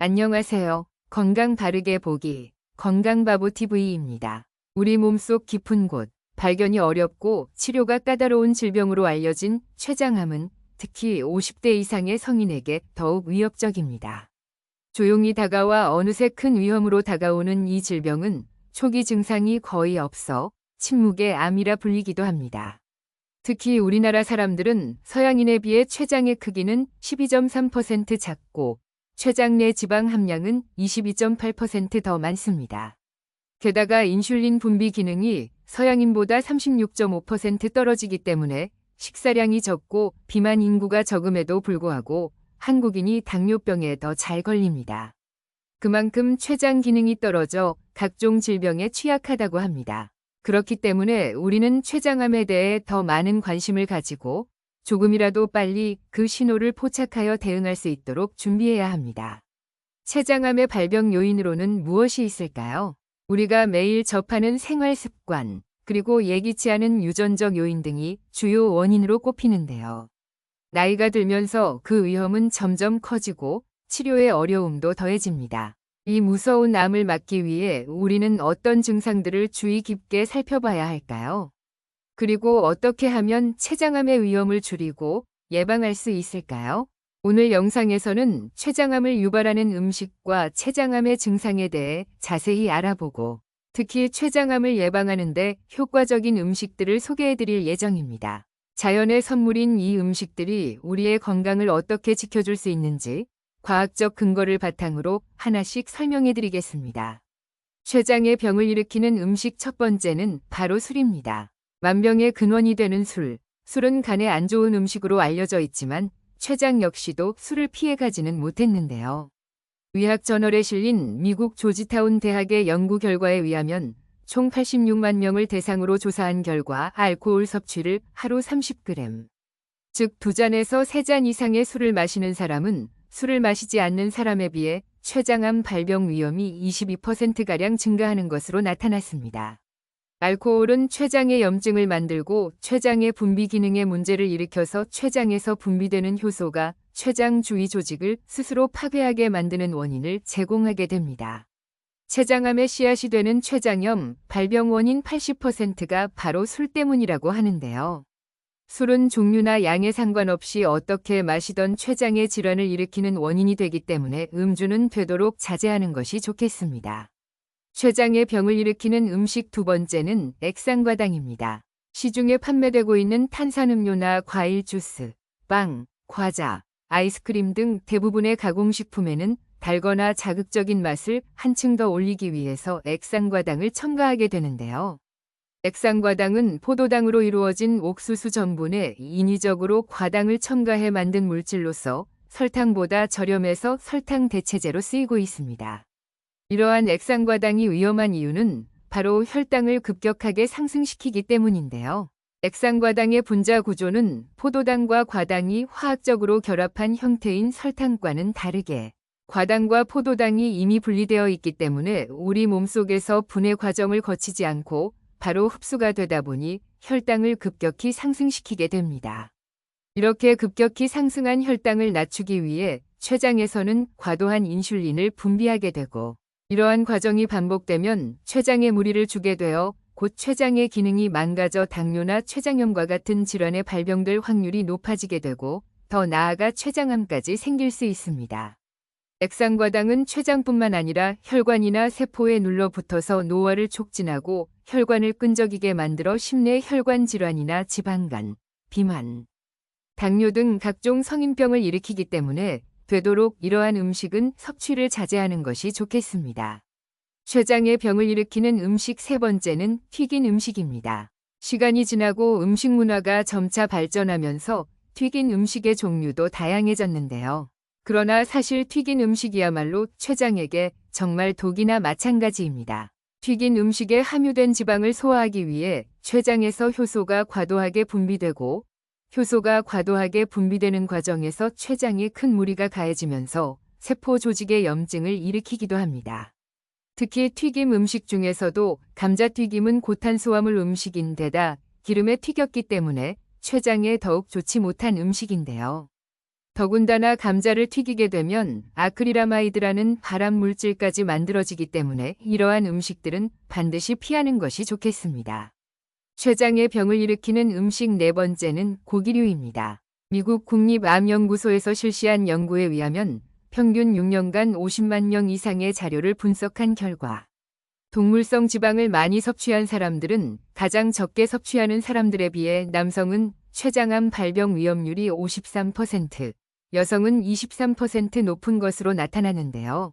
안녕하세요. 건강 바르게 보기 건강바보TV입니다. 우리 몸속 깊은 곳, 발견이 어렵고 치료가 까다로운 질병으로 알려진 췌장암은 특히 50대 이상의 성인에게 더욱 위협적입니다. 조용히 다가와 어느새 큰 위험으로 다가오는 이 질병은 초기 증상이 거의 없어 침묵의 암이라 불리기도 합니다. 특히 우리나라 사람들은 서양인에 비해 췌장의 크기는 12.3% 작고 췌장 내 지방 함량은 22.8% 더 많습니다. 게다가 인슐린 분비 기능이 서양인보다 36.5% 떨어지기 때문에 식사량이 적고 비만 인구가 적음에도 불구하고 한국인이 당뇨병에 더 잘 걸립니다. 그만큼 췌장 기능이 떨어져 각종 질병에 취약하다고 합니다. 그렇기 때문에 우리는 췌장암에 대해 더 많은 관심을 가지고 조금이라도 빨리 그 신호를 포착하여 대응할 수 있도록 준비해야 합니다. 췌장암의 발병 요인으로는 무엇이 있을까요? 우리가 매일 접하는 생활 습관, 그리고 예기치 않은 유전적 요인 등이 주요 원인으로 꼽히는데요. 나이가 들면서 그 위험은 점점 커지고 치료의 어려움도 더해집니다. 이 무서운 암을 막기 위해 우리는 어떤 증상들을 주의 깊게 살펴봐야 할까요? 그리고 어떻게 하면 췌장암의 위험을 줄이고 예방할 수 있을까요? 오늘 영상에서는 췌장암을 유발하는 음식과 췌장암의 증상에 대해 자세히 알아보고 특히 췌장암을 예방하는 데 효과적인 음식들을 소개해드릴 예정입니다. 자연의 선물인 이 음식들이 우리의 건강을 어떻게 지켜줄 수 있는지 과학적 근거를 바탕으로 하나씩 설명해드리겠습니다. 췌장의 병을 일으키는 음식 첫 번째는 바로 술입니다. 만병의 근원이 되는 술. 술은 간에 안 좋은 음식으로 알려져 있지만 췌장 역시도 술을 피해가지는 못했는데요. 의학저널에 실린 미국 조지타운 대학의 연구 결과에 의하면 총 86만 명을 대상으로 조사한 결과 알코올 섭취를 하루 30g, 즉 2잔에서 3잔 이상의 술을 마시는 사람은 술을 마시지 않는 사람에 비해 췌장암 발병 위험이 22%가량 증가하는 것으로 나타났습니다. 알코올은 췌장의 염증을 만들고 췌장의 분비 기능에 문제를 일으켜서 췌장에서 분비되는 효소가 췌장 주위 조직을 스스로 파괴하게 만드는 원인을 제공하게 됩니다. 췌장암의 씨앗이 되는 췌장염 발병 원인 80%가 바로 술 때문이라고 하는데요. 술은 종류나 양에 상관없이 어떻게 마시던 췌장의 질환을 일으키는 원인이 되기 때문에 음주는 되도록 자제하는 것이 좋겠습니다. 췌장의 병을 일으키는 음식 두 번째는 액상과당입니다. 시중에 판매되고 있는 탄산음료나 과일 주스, 빵, 과자, 아이스크림 등 대부분의 가공식품에는 달거나 자극적인 맛을 한층 더 올리기 위해서 액상과당을 첨가하게 되는데요. 액상과당은 포도당으로 이루어진 옥수수 전분에 인위적으로 과당을 첨가해 만든 물질로서 설탕보다 저렴해서 설탕 대체제로 쓰이고 있습니다. 이러한 액상과당이 위험한 이유는 바로 혈당을 급격하게 상승시키기 때문인데요. 액상과당의 분자 구조는 포도당과 과당이 화학적으로 결합한 형태인 설탕과는 다르게 과당과 포도당이 이미 분리되어 있기 때문에 우리 몸속에서 분해 과정을 거치지 않고 바로 흡수가 되다 보니 혈당을 급격히 상승시키게 됩니다. 이렇게 급격히 상승한 혈당을 낮추기 위해 췌장에서는 과도한 인슐린을 분비하게 되고 이러한 과정이 반복되면 췌장에 무리를 주게 되어 곧 췌장의 기능이 망가져 당뇨나 췌장염과 같은 질환에 발병될 확률이 높아지게 되고 더 나아가 췌장암까지 생길 수 있습니다. 액상과당은 췌장뿐만 아니라 혈관이나 세포에 눌러붙어서 노화를 촉진하고 혈관을 끈적이게 만들어 심내 혈관 질환이나 지방간, 비만, 당뇨 등 각종 성인병을 일으키기 때문에 되도록 이러한 음식은 섭취를 자제하는 것이 좋겠습니다. 췌장의 병을 일으키는 음식 세 번째는 튀긴 음식입니다. 시간이 지나고 음식 문화가 점차 발전하면서 튀긴 음식의 종류도 다양해졌는데요. 그러나 사실 튀긴 음식이야말로 췌장에게 정말 독이나 마찬가지입니다. 튀긴 음식에 함유된 지방을 소화하기 위해 췌장에서 효소가 과도하게 분비되고 효소가 과도하게 분비되는 과정에서 췌장에 큰 무리가 가해지면서 세포 조직의 염증을 일으키기도 합니다. 특히 튀김 음식 중에서도 감자튀김은 고탄수화물 음식인데다 기름에 튀겼기 때문에 췌장에 더욱 좋지 못한 음식인데요. 더군다나 감자를 튀기게 되면 아크릴아마이드라는 발암 물질까지 만들어지기 때문에 이러한 음식들은 반드시 피하는 것이 좋겠습니다. 췌장의 병을 일으키는 음식 네 번째는 고기류입니다. 미국 국립암연구소에서 실시한 연구에 의하면 평균 6년간 50만 명 이상의 자료를 분석한 결과 동물성 지방을 많이 섭취한 사람들은 가장 적게 섭취하는 사람들에 비해 남성은 췌장암 발병 위험률이 53%, 여성은 23% 높은 것으로 나타나는데요.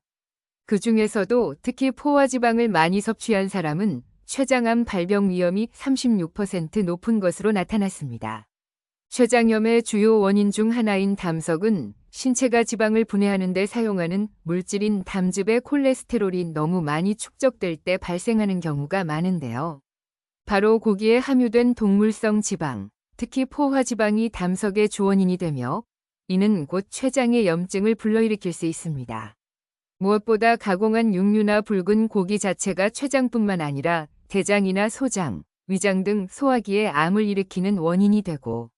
그 중에서도 특히 포화지방을 많이 섭취한 사람은 췌장암 발병 위험이 36% 높은 것으로 나타났습니다. 췌장염의 주요 원인 중 하나인 담석은 신체가 지방을 분해하는 데 사용하는 물질인 담즙의 콜레스테롤이 너무 많이 축적될 때 발생하는 경우가 많은데요. 바로 고기에 함유된 동물성 지방, 특히 포화지방이 담석의 주원인이 되며 이는 곧 췌장의 염증을 불러일으킬 수 있습니다. 무엇보다 가공한 육류나 붉은 고기 자체가 췌장뿐만 아니라 대장이나 소장, 위장 등 소화기에 암을 일으키는 원인이 되고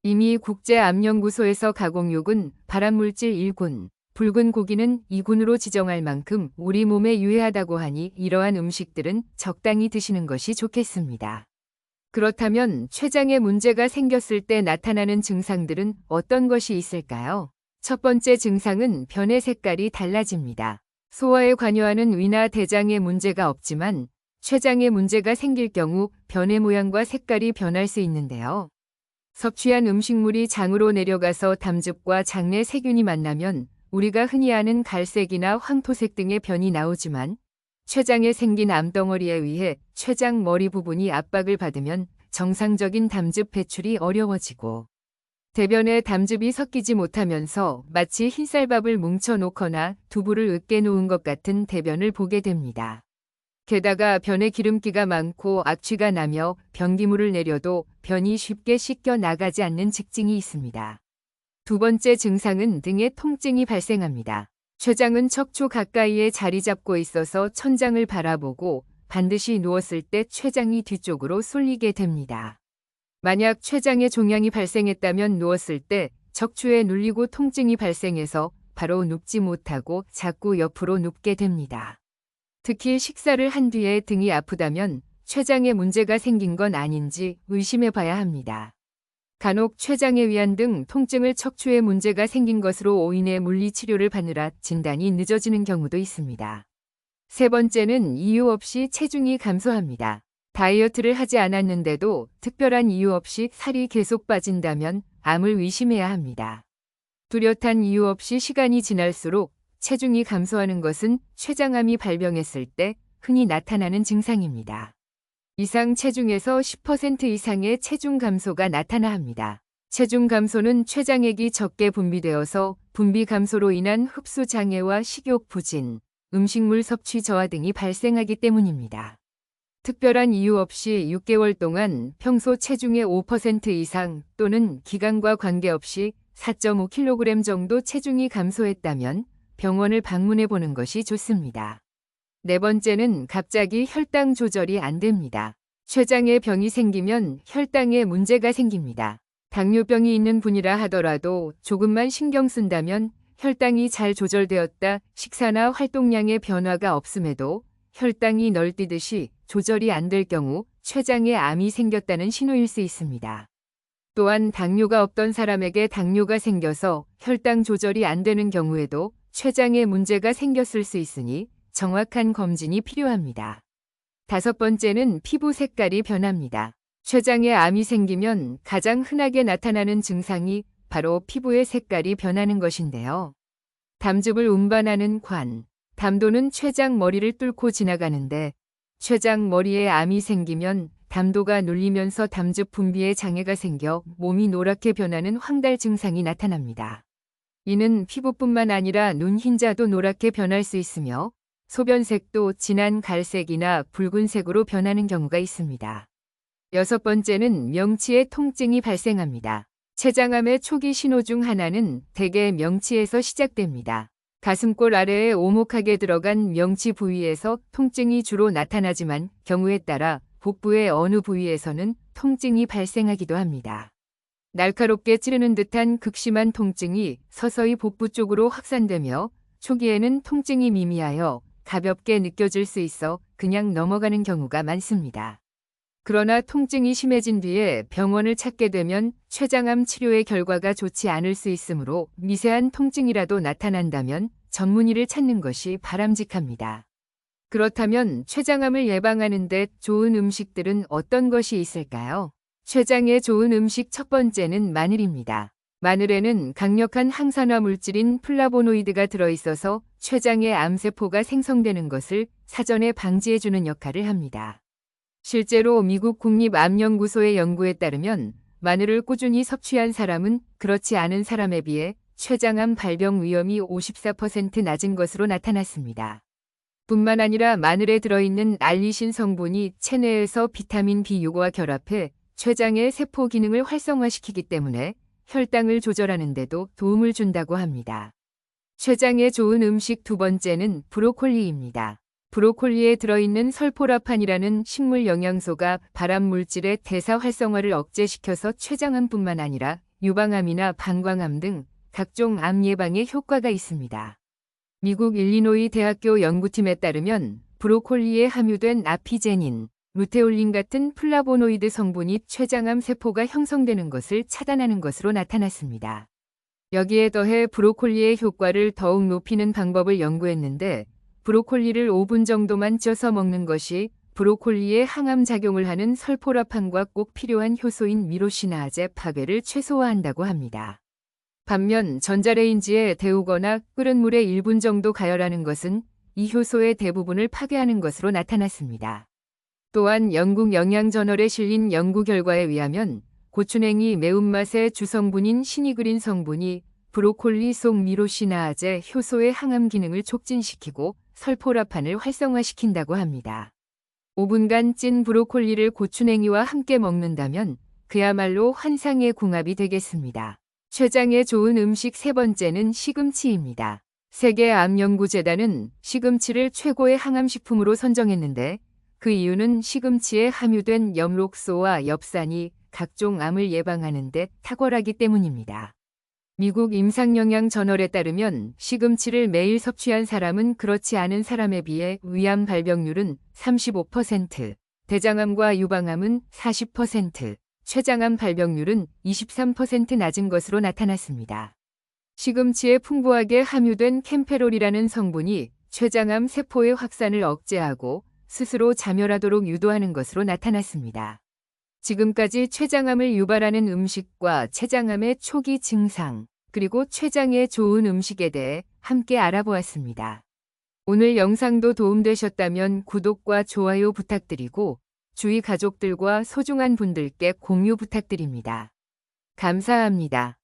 이미 국제암연구소에서 가공육은 발암물질 1군, 붉은 고기는 2군으로 지정할 만큼 우리 몸에 유해하다고 하니 이러한 음식들은 적당히 드시는 것이 좋겠습니다. 그렇다면 췌장에 문제가 생겼을 때 나타나는 증상들은 어떤 것이 있을까요? 첫 번째 증상은 변의 색깔이 달라집니다. 소화에 관여하는 위나 대장에 문제가 없지만 췌장에 문제가 생길 경우 변의 모양과 색깔이 변할 수 있는데요. 섭취한 음식물이 장으로 내려가서 담즙과 장내 세균이 만나면 우리가 흔히 아는 갈색이나 황토색 등의 변이 나오지만 췌장에 생긴 암덩어리에 의해 췌장 머리 부분이 압박을 받으면 정상적인 담즙 배출이 어려워지고 대변에 담즙이 섞이지 못하면서 마치 흰쌀밥을 뭉쳐 놓거나 두부를 으깨 놓은 것 같은 대변을 보게 됩니다. 게다가 변에 기름기가 많고 악취가 나며 변기물을 내려도 변이 쉽게 씻겨 나가지 않는 직증이 있습니다. 두 번째 증상은 등에 통증이 발생합니다. 췌장은 척추 가까이에 자리 잡고 있어서 천장을 바라보고 반드시 누웠을 때 췌장이 뒤쪽으로 쏠리게 됩니다. 만약 췌장에 종양이 발생했다면 누웠을 때 척추에 눌리고 통증이 발생해서 바로 눕지 못하고 자꾸 옆으로 눕게 됩니다. 특히 식사를 한 뒤에 등이 아프다면 췌장에 문제가 생긴 건 아닌지 의심해 봐야 합니다. 간혹 췌장의 위안 등 통증을 척추에 문제가 생긴 것으로 오인해 물리치료를 받느라 진단이 늦어지는 경우도 있습니다. 세 번째는 이유 없이 체중이 감소합니다. 다이어트를 하지 않았는데도 특별한 이유 없이 살이 계속 빠진다면 암을 의심해야 합니다. 뚜렷한 이유 없이 시간이 지날수록 체중이 감소하는 것은 췌장암이 발병했을 때 흔히 나타나는 증상입니다. 이상 체중에서 10% 이상의 체중 감소가 나타나 합니다. 체중 감소는 췌장액이 적게 분비되어서 분비 감소로 인한 흡수 장애와 식욕 부진, 음식물 섭취 저하 등이 발생하기 때문입니다. 특별한 이유 없이 6개월 동안 평소 체중의 5% 이상 또는 기간과 관계없이 4.5kg 정도 체중이 감소했다면 병원을 방문해 보는 것이 좋습니다. 네 번째는 갑자기 혈당 조절이 안 됩니다. 췌장에 병이 생기면 혈당에 문제가 생깁니다. 당뇨병이 있는 분이라 하더라도 조금만 신경 쓴다면 혈당이 잘 조절되었다, 식사나 활동량의 변화가 없음에도 혈당이 널뛰듯이 조절이 안 될 경우 췌장에 암이 생겼다는 신호일 수 있습니다. 또한 당뇨가 없던 사람에게 당뇨가 생겨서 혈당 조절이 안 되는 경우에도 췌장에 문제가 생겼을 수 있으니 정확한 검진이 필요합니다. 다섯 번째는 피부 색깔이 변합니다. 췌장에 암이 생기면 가장 흔하게 나타나는 증상이 바로 피부의 색깔이 변하는 것인데요. 담즙을 운반하는 관, 담도는 췌장 머리를 뚫고 지나가는데 췌장 머리에 암이 생기면 담도가 눌리면서 담즙 분비에 장애가 생겨 몸이 노랗게 변하는 황달 증상이 나타납니다. 이는 피부뿐만 아니라 눈 흰자도 노랗게 변할 수 있으며 소변색도 진한 갈색이나 붉은색으로 변하는 경우가 있습니다. 여섯 번째는 명치에 통증이 발생합니다. 췌장암의 초기 신호 중 하나는 대개 명치에서 시작됩니다. 가슴골 아래에 오목하게 들어간 명치 부위에서 통증이 주로 나타나지만 경우에 따라 복부의 어느 부위에서는 통증이 발생하기도 합니다. 날카롭게 찌르는 듯한 극심한 통증이 서서히 복부 쪽으로 확산되며 초기에는 통증이 미미하여 가볍게 느껴질 수 있어 그냥 넘어가는 경우가 많습니다. 그러나 통증이 심해진 뒤에 병원을 찾게 되면 췌장암 치료의 결과가 좋지 않을 수 있으므로 미세한 통증이라도 나타난다면 전문의를 찾는 것이 바람직합니다. 그렇다면 췌장암을 예방하는 데 좋은 음식들은 어떤 것이 있을까요? 췌장에 좋은 음식 첫 번째는 마늘입니다. 마늘에는 강력한 항산화 물질인 플라보노이드가 들어있어서 췌장의 암세포가 생성되는 것을 사전에 방지해주는 역할을 합니다. 실제로 미국 국립암연구소의 연구에 따르면 마늘을 꾸준히 섭취한 사람은 그렇지 않은 사람에 비해 췌장암 발병 위험이 54% 낮은 것으로 나타났습니다. 뿐만 아니라 마늘에 들어있는 알리신 성분이 체내에서 비타민 B6과 결합해 췌장의 세포 기능을 활성화시키기 때문에 혈당을 조절하는 데도 도움을 준다고 합니다. 췌장에 좋은 음식 두 번째는 브로콜리입니다. 브로콜리에 들어있는 설포라판이라는 식물 영양소가 발암 물질의 대사 활성화를 억제시켜서 췌장암뿐만 아니라 유방암이나 방광암 등 각종 암 예방에 효과가 있습니다. 미국 일리노이 대학교 연구팀에 따르면 브로콜리에 함유된 아피제닌, 루테올린 같은 플라보노이드 성분이 췌장암 세포가 형성되는 것을 차단하는 것으로 나타났습니다. 여기에 더해 브로콜리의 효과를 더욱 높이는 방법을 연구했는데 브로콜리를 5분 정도만 쪄서 먹는 것이 브로콜리에 항암 작용을 하는 설포라판과 꼭 필요한 효소인 미로시나아제 파괴를 최소화한다고 합니다. 반면 전자레인지에 데우거나 끓은 물에 1분 정도 가열하는 것은 이 효소의 대부분을 파괴하는 것으로 나타났습니다. 또한 영국 영양저널에 실린 연구 결과에 의하면 고추냉이 매운맛의 주성분인 시니그린 성분이 브로콜리 속 미로시나아제 효소의 항암 기능을 촉진시키고 설포라판을 활성화시킨다고 합니다. 5분간 찐 브로콜리를 고추냉이와 함께 먹는다면 그야말로 환상의 궁합이 되겠습니다. 췌장에 좋은 음식 세 번째는 시금치입니다. 세계암연구재단은 시금치를 최고의 항암식품으로 선정했는데 그 이유는 시금치에 함유된 엽록소와 엽산이 각종 암을 예방하는 데 탁월하기 때문입니다. 미국 임상영양저널에 따르면 시금치를 매일 섭취한 사람은 그렇지 않은 사람에 비해 위암 발병률은 35%, 대장암과 유방암은 40%, 췌장암 발병률은 23% 낮은 것으로 나타났습니다. 시금치에 풍부하게 함유된 캠페롤이라는 성분이 췌장암 세포의 확산을 억제하고 스스로 자멸하도록 유도하는 것으로 나타났습니다. 지금까지 췌장암을 유발하는 음식과 췌장암의 초기 증상, 그리고 췌장에 좋은 음식에 대해 함께 알아보았습니다. 오늘 영상도 도움되셨다면 구독과 좋아요 부탁드리고 주위 가족들과 소중한 분들께 공유 부탁드립니다. 감사합니다.